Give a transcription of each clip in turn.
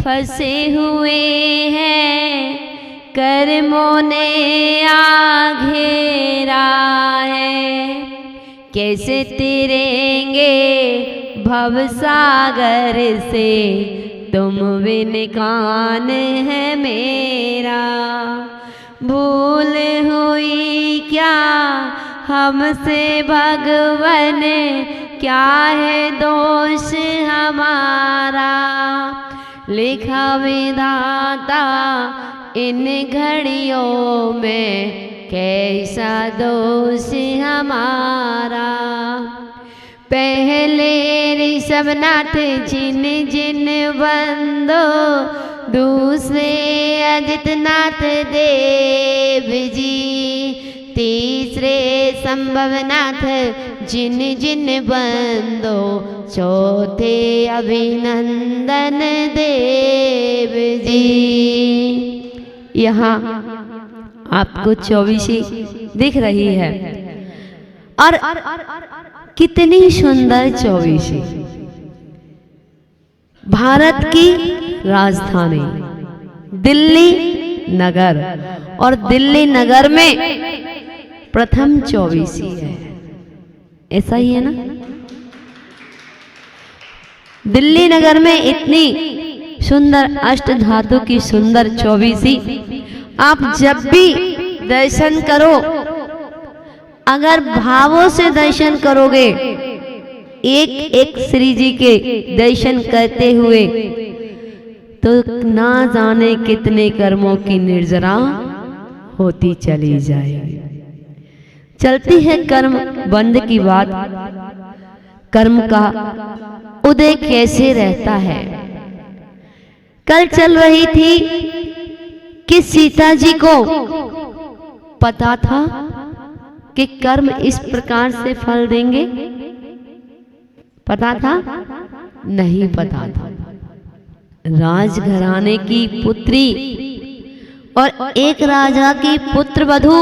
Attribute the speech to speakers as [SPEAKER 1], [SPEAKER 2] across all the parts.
[SPEAKER 1] फंसे हुए हैं, कर्मों ने आ घेरा है। कैसे तैरेंगे भवसागर से, तुम बिन कान है मेरा। भूल हुई क्या हमसे भगवन, क्या है दोष हमारा। लिखा विधाता इन घड़ियों में, कैसा दोष हमारा। पहले ऋषभनाथ जिन जिन बंदो, दूसरे अजितनाथ देव जी, तीसरे संभवनाथ जिन जिन बंदो, चौथे अभिनंदन देव जी। यहाँ आपको 24 दिख रही है और कितनी सुंदर 24। भारत की राजधानी दिल्ली नगर, और दिल्ली नगर में प्रथम 24 है। ऐसा ही है ना? दिल्ली नगर में इतनी सुंदर अष्ट धातु की सुंदर 24। आप जब भी दर्शन करो, अगर भावों से दर्शन करोगे, एक एक श्री जी के दर्शन करते हुए, तो ना जाने कितने कर्मों की निर्जरा होती चली जाएगी। चलती है कर्म बंध की बात। कर्म का उदय कैसे रहता है। कल चल रही थी कि सीता जी को पता था कि कर्म इस प्रकार से फल देंगे। पता था? नहीं पता था। राजघराने की पुत्री और एक राजा की पुत्र वधू,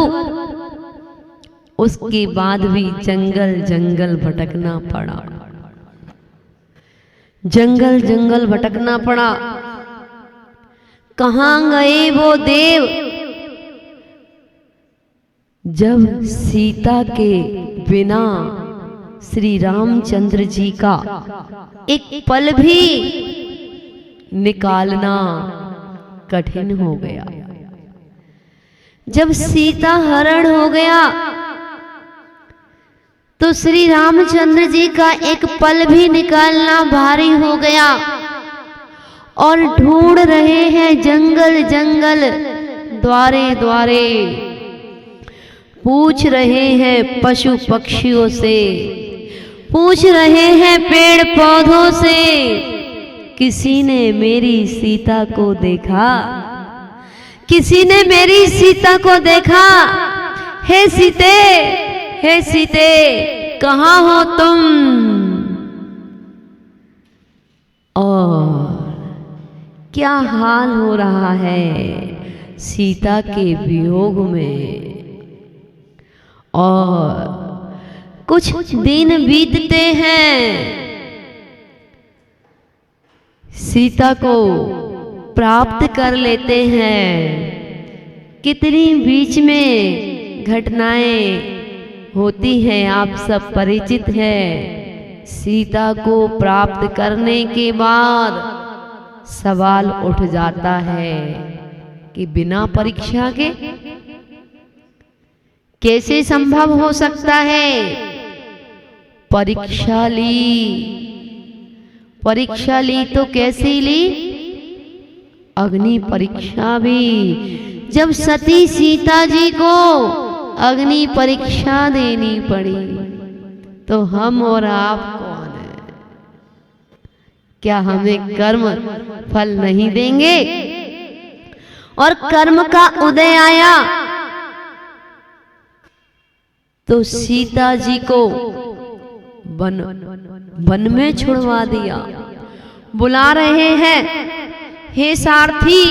[SPEAKER 1] उसके बाद भी जंगल जंगल भटकना पड़ा। जंगल जंगल भटकना पड़ा। कहां गए वो देव, जब सीता के बिना श्री रामचंद्र जी का एक पल भी निकालना कठिन हो गया। जब सीता हरण हो गया, तो श्री रामचंद्र जी का एक पल भी निकालना भारी हो गया। और ढूंढ रहे हैं जंगल जंगल, द्वारे द्वारे, पूछ रहे हैं पशु पक्षियों से, पूछ रहे हैं पेड़ पौधों से, किसी ने मेरी सीता को देखा? किसी ने मेरी सीता को देखा? हे सीते, हे सीते, कहाँ हो तुम? और क्या हाल हो रहा है सीता के वियोग में। और कुछ दिन बीतते हैं, सीता को प्राप्त कर लेते हैं। कितनी बीच में घटनाएं होती हैं, आप सब परिचित हैं। सीता को प्राप्त करने के बाद सवाल उठ जाता है कि बिना परीक्षा के कैसे संभव हो सकता है। परीक्षा ली तो कैसी ली? अग्नि परीक्षा भी। जब सती सीता जी को अग्नि परीक्षा देनी पड़ी, तो हम और आप कौन है? क्या हमें कर्म फल नहीं देंगे? और कर्म का उदय आया तो सीता जी को वन में छुड़वा दिया। बुला रहे हैं, हे सारथी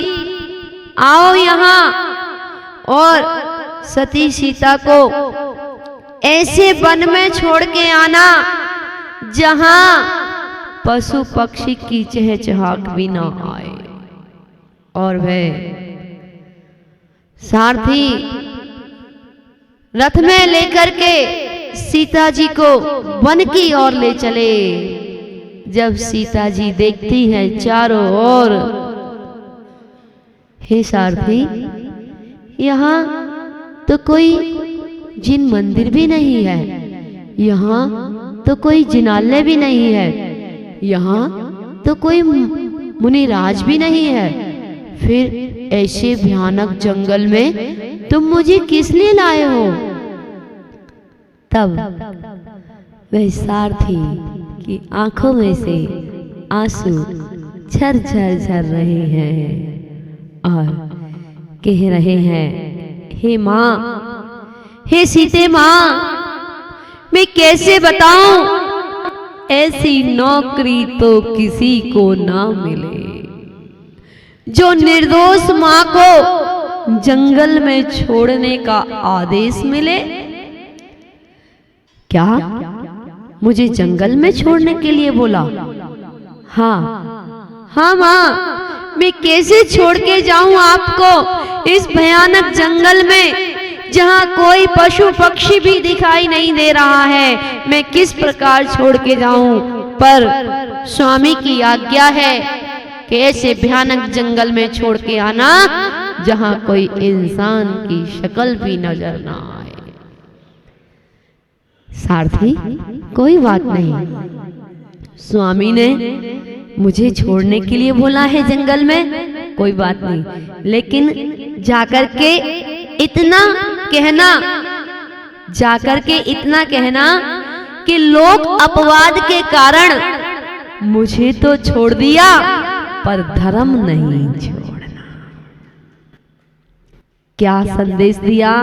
[SPEAKER 1] आओ यहाँ, और सती सीता को ऐसे वन में छोड़ के आना जहां पशु पक्षी की चहचहाट भी ना आए। और वह सारथी रथ में लेकर के सीता जी को वन की ओर ले चले। जब सीता जी देखती हैं चारों ओर, हे सारथी, यहाँ तो कोई जिन मंदिर भी नहीं है, यहाँ तो कोई जिनालय भी नहीं है, यहाँ तो कोई मुनिराज भी नहीं है, फिर ऐसे भयानक जंगल में तुम मुझे किस लिए लाए हो? तब वह सारथी की आंखों में से आंसू झर झर झर रहे हैं और कह रहे हैं, हे माँ, हे सीते माँ, मैं कैसे बताऊं, ऐसी नौकरी तो किसी को ना मिले जो निर्दोष माँ को जंगल में छोड़ने का आदेश मिले। क्या मुझे जंगल में छोड़ने के लिए बोला? हाँ हाँ माँ, मैं कैसे छोड़ के जाऊं आपको इस भयानक जंगल में जहां कोई पशु पक्षी भी दिखाई नहीं दे रहा है। मैं किस प्रकार छोड़ के जाऊं? पर स्वामी की आज्ञा है कि ऐसे भयानक जंगल में छोड़ के आना जहां कोई इंसान की शक्ल भी नजर ना आए। सारथी, कोई बात नहीं, स्वामी ने मुझे छोड़ने के लिए बोला है जंगल में, कोई बात नहीं, लेकिन जाकर के इतना कहना कि लोग अपवाद के कारण मुझे तो छोड़ दिया पर धर्म नहीं छोड़ना। क्या संदेश दिया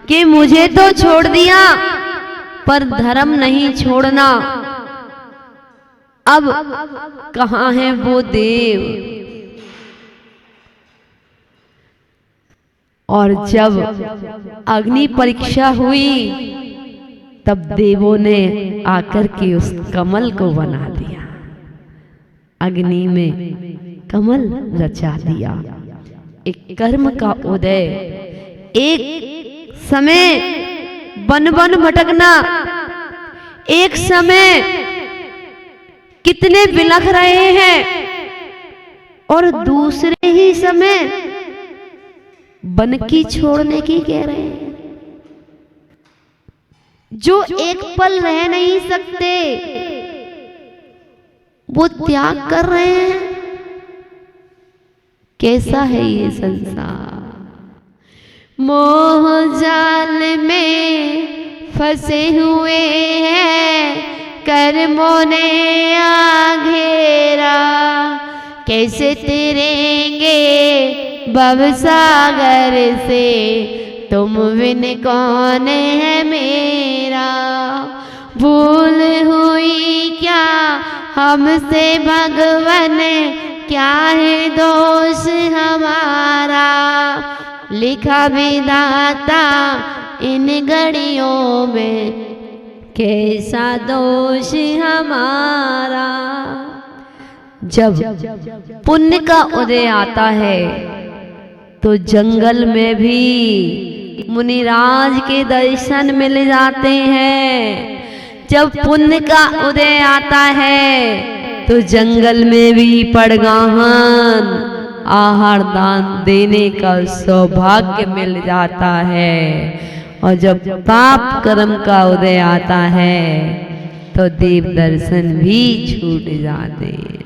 [SPEAKER 1] कि मुझे तो छोड़ दिया पर धर्म नहीं छोड़ना। अब कहां है वो देव? और जब अग्नि परीक्षा हुई तब देवों ने आकर के उस कमल को बना दिया, अग्नि में कमल रचा दिया। एक कर्म का उदय, एक समय बन बन भटकना, एक समय कितने बिलख रहे हैं और दूसरे ही समय बन की छोड़ने की कह रहे हैं। जो एक पल रह नहीं सकते वो त्याग कर रहे हैं। कैसा है ये संसार? मोह जाल में फंसे हुए हैं, कर्मों ने आ घेरा, कैसे तैरेंगे भवसागर से, तुम बिन कौन है मेरा। भूल हुई क्या हमसे भगवन, क्या है दोष हमारा, लिखा विधाता इन घड़ियों में, कैसा दोष हमारा। जब पुण्य का उदय आता है तो जंगल में भी मुनिराज के दर्शन मिल जाते हैं। जब पुण्य का उदय आता है तो जंगल में भी पड़गाहन आहार दान देने का सौभाग्य मिल जाता है। और जब पाप कर्म का उदय आता है तो देव दर्शन भी छूट जाते हैं।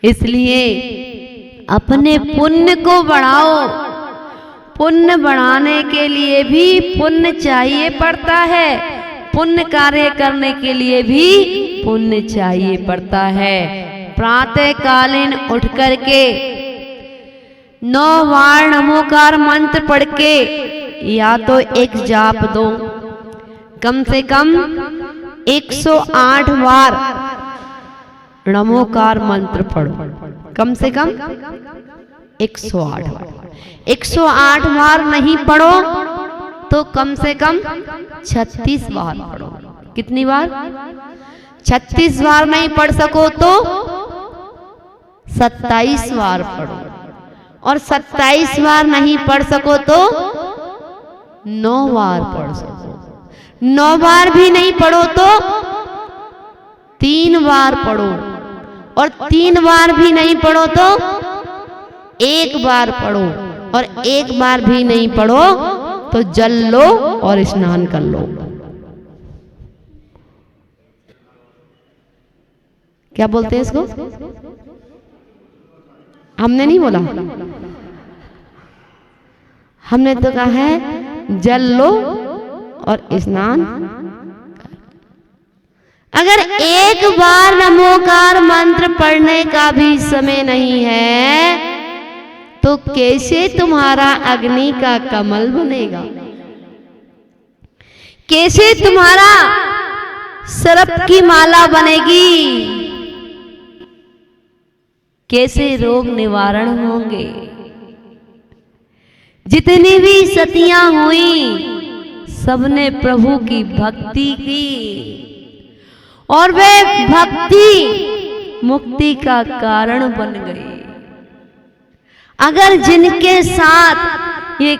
[SPEAKER 1] इसलिए अपने पुण्य को बढ़ाओ। पुण्य बढ़ाने के लिए भी पुण्य चाहिए पड़ता है, पुण्य कार्य करने के लिए भी पुण्य चाहिए पड़ता है। प्रातः कालीन उठ करके 9 बार नमोकार मंत्र पढ़ के या तो एक जाप दो, कम से कम 108 बार नमोकार मंत्र पढ़ो, कम से कम 108 बार। 108 बार नहीं पढ़ो तो कम से कम 36 बार पढ़ो। कितनी बार? 36 बार नहीं पढ़ सको तो 27 बार पढ़ो, और 27 बार नहीं पढ़ सको तो 9 बार पढ़ सको, 9 बार भी नहीं पढ़ो तो 3 बार पढ़ो, और 3 बार भी नहीं पढ़ो तो 1 बार पढ़ो, और 1 बार भी नहीं पढ़ो तो जल लो और स्नान कर लो। क्या बोलते हैं इसको? हमने नहीं बोला, हमने तो कहा है जल लो और स्नान। अगर 1 बार नमोकार मंत्र पढ़ने का भी समय नहीं है तो कैसे तुम्हारा अग्नि का कमल बनेगा? कैसे तुम्हारा सर्प की माला बनेगी? कैसे रोग निवारण होंगे? जितनी भी सतियां हुई सबने प्रभु की भक्ति की, और वे भक्ति मुक्ति का कारण बन गई। अगर जिनके साथ ये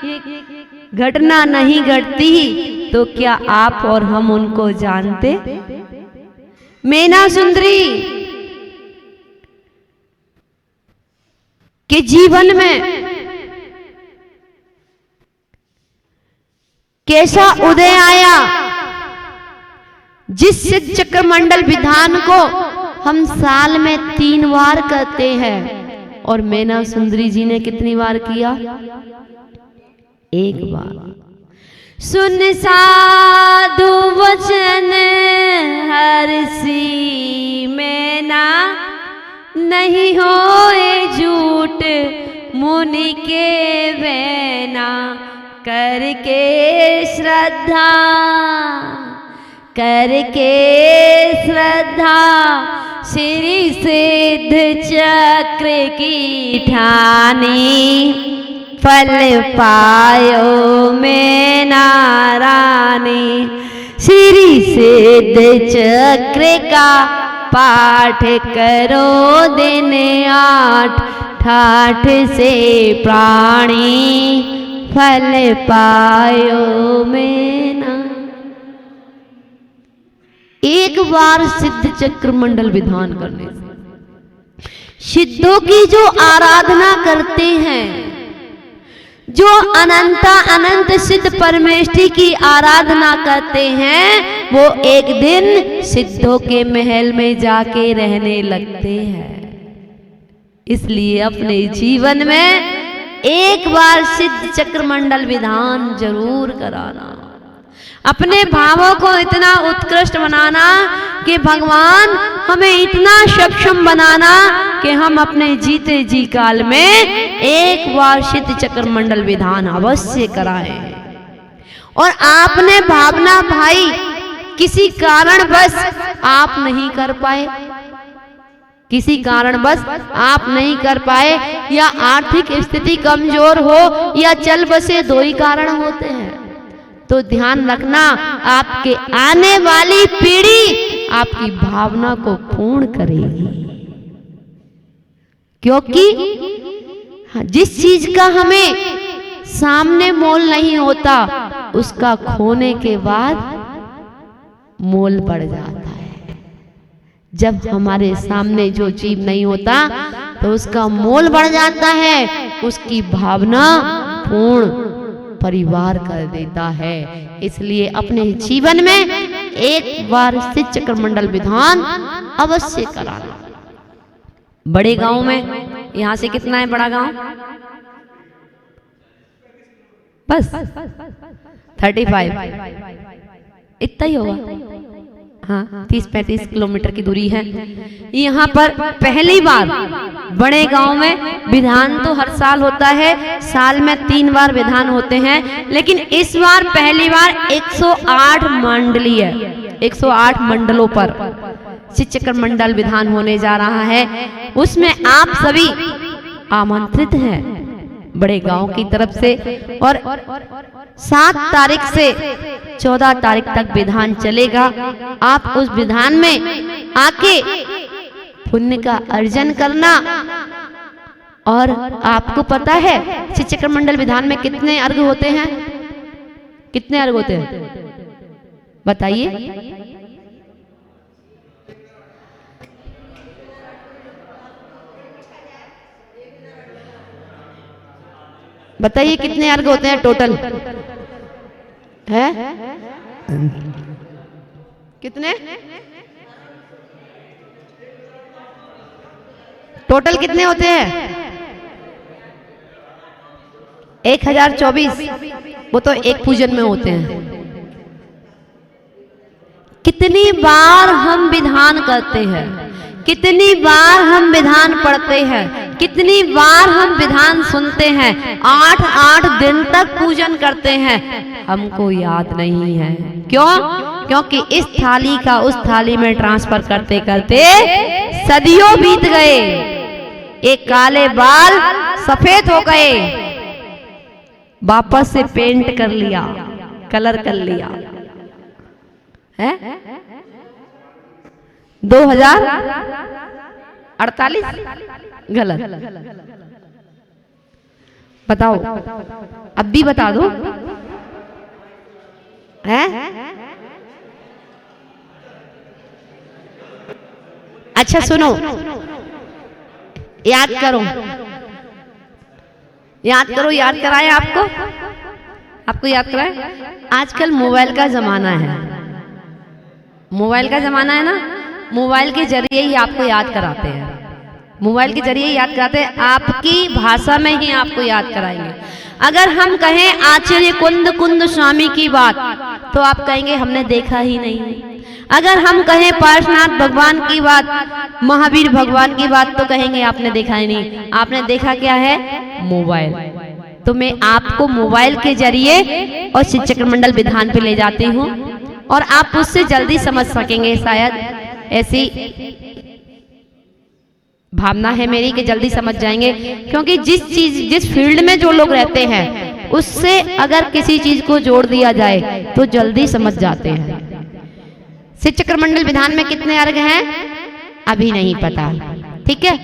[SPEAKER 1] घटना नहीं घटती तो क्या आप और हम उनको जानते? मीना सुंदरी के जीवन में कैसा उदय आया, जिस सिद्ध चक्र मंडल विधान को हम साल में 3 बार करते हैं, और मीना सुंदरी जी ने कितनी बार किया? 1 बार। सुन साधु वचन हरसी मैना, नहीं होए झूठ मुनि के वैना, करके श्रद्धा श्री सिद्ध चक्र की ठानी, फल पायो में नारानी। श्री सिद्ध चक्र का पाठ करो दिन 8, ठाठ से प्राणी फल पायो में ना। 1 बार सिद्ध चक्र मंडल विधान करने से सिद्धों की जो आराधना करते हैं, जो अनंत सिद्ध परमेष्ठी की आराधना करते हैं, वो एक दिन सिद्धों के महल में जाके रहने लगते हैं। इसलिए अपने जीवन में 1 बार सिद्ध चक्र मंडल विधान जरूर कराना। अपने भावों को इतना उत्कृष्ट बनाना कि भगवान हमें इतना सक्षम बनाना कि हम अपने जीते जी काल में 1 बार सिद्ध चक्र मंडल विधान अवश्य कराएं। और आपने भावना भाई किसी कारणवश आप नहीं कर पाए, किसी कारणवश आप नहीं कर पाए, या आर्थिक स्थिति कमजोर हो, या चल बसे 2 ही कारण होते हैं, तो ध्यान रखना आपके आने वाली पीढ़ी आपकी भावना को पूर्ण करेगी। क्योंकि जिस चीज का हमें सामने मोल नहीं होता, उसका खोने के बाद मोल बढ़ जाता है। जब हमारे सामने जो चीज नहीं होता तो उसका मोल बढ़ जाता है, उसकी भावना पूर्ण परिवार कर देता है। इसलिए अपने जीवन में 1 बार सिद्ध चक्र मंडल विधान अवश्य कराना। बड़े गांव में, यहां से कितना है बड़ा गांव? बस 35, इतना ही होगा। हाँ, 30-35 किलोमीटर की दूरी है। यहाँ पर पहली बार बड़े गांव में विधान तो हर साल होता है, साल में 3 बार विधान होते हैं, लेकिन इस बार पहली बार 108 मंडली है, 108 मंडलों पर सिद्ध चक्र मंडल विधान होने जा रहा है। उसमें आप सभी आमंत्रित हैं बड़े गांव की तरफ से। और 7 तारीख से 14 तारीख तक विधान चलेगा। आप उस विधान में आके पुण्य का अर्जन करना। और आपको पता है श्री चक्र मंडल विधान में कितने अर्घ होते हैं? कितने अर्घ होते हैं बताइए? बताइए कितने अर्घ होते हैं टोटल? है कितने? टोटल कितने होते हैं? 1024। वो तो एक पूजन में होते हैं। कितनी बार हम विधान करते हैं, कितनी बार हम विधान पढ़ते हैं, कितनी बार हम विधान सुनते हैं, 8-8 दिन तक पूजन करते हैं, हमको याद नहीं है। क्यों? क्योंकि इस थाली का उस थाली में ट्रांसफर करते करते सदियों बीत गए। एक काले बाल सफेद हो गए, वापस से पेंट कर लिया, कलर कर लिया है। 2048 गलत। बताओ, अब भी बता दो है। अच्छा सुनो, याद करो, याद करो, याद कराएं आपको, आपको याद कराएं। आजकल मोबाइल का जमाना है, मोबाइल का जमाना है ना, मोबाइल के जरिए ही आपको याद कराते हैं, मोबाइल के जरिए याद कराते हैं, आपकी भाषा में ही आपको याद कराएंगे। अगर हम कहें आचार्य कुंद कुंद स्वामी की बात तो आप कहेंगे हमने देखा ही नहीं। अगर हम कहें पार्श्वनाथ भगवान की बात, महावीर भगवान की बात तो कहेंगे आपने देखा ही नहीं। आपने देखा क्या है? मोबाइल। तो मैं आपको मोबाइल के जरिए और श्री चक्र मंडल विधान पे ले जाती हूँ और आप उससे जल्दी समझ सकेंगे। शायद ऐसी भावना है मेरी कि जल्दी समझ जाएंगे, क्योंकि जिस फील्ड में जो लोग रहते हैं उससे अगर किसी चीज को जोड़ दिया जाए तो जल्दी समझ जाते हैं। श्री चक्र मंडल विधान में कितने अर्घ हैं अभी नहीं पता, ठीक है?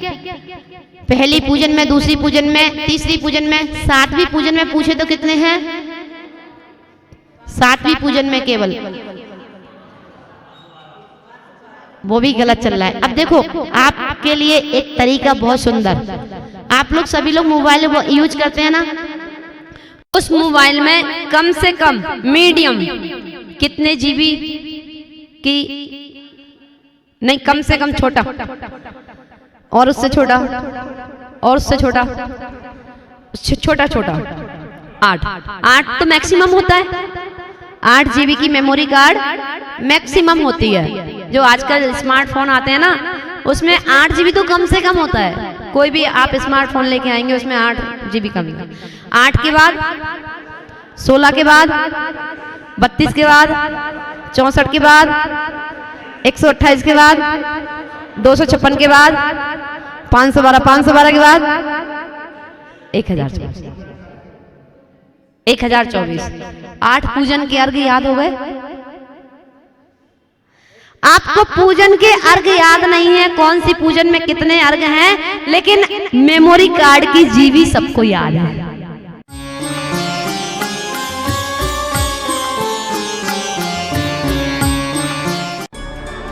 [SPEAKER 1] पहली पूजन में, दूसरी पूजन में, तीसरी पूजन में, 7वीं पूजन में पूछे तो कितने हैं? 7वीं पूजन में केवल, वो भी गलत चल रहा है। अब देखो आपके लिए एक तरीका बहुत सुंदर, आप लोग सभी लोग मोबाइल यूज करते हैं ना, उस मोबाइल में कम से कम मीडियम कितने जीबी की, नहीं कम से कम छोटा और उससे छोटा और उससे छोटा, छोटा छोटा 8 तो मैक्सिमम होता है। 8 जीबी की मेमोरी कार्ड मैक्सिमम होती है। जो आजकल स्मार्टफोन आते हैं ना उसमें 8 जीबी तो कम से कम होता है। कोई भी आप स्मार्टफोन लेके आएंगे उसमें 8 जीबी कम है। 8 के बाद 16 के बाद 32 के बाद 64 के बाद 128 के बाद 256 के बाद 512 के बाद 1024 8 पूजन के अर्घ याद हो गए। आपको पूजन के अर्घ याद नहीं है कौन सी पूजन में कितने अर्घ हैं, लेकिन मेमोरी कार्ड की जीबी सबको याद है।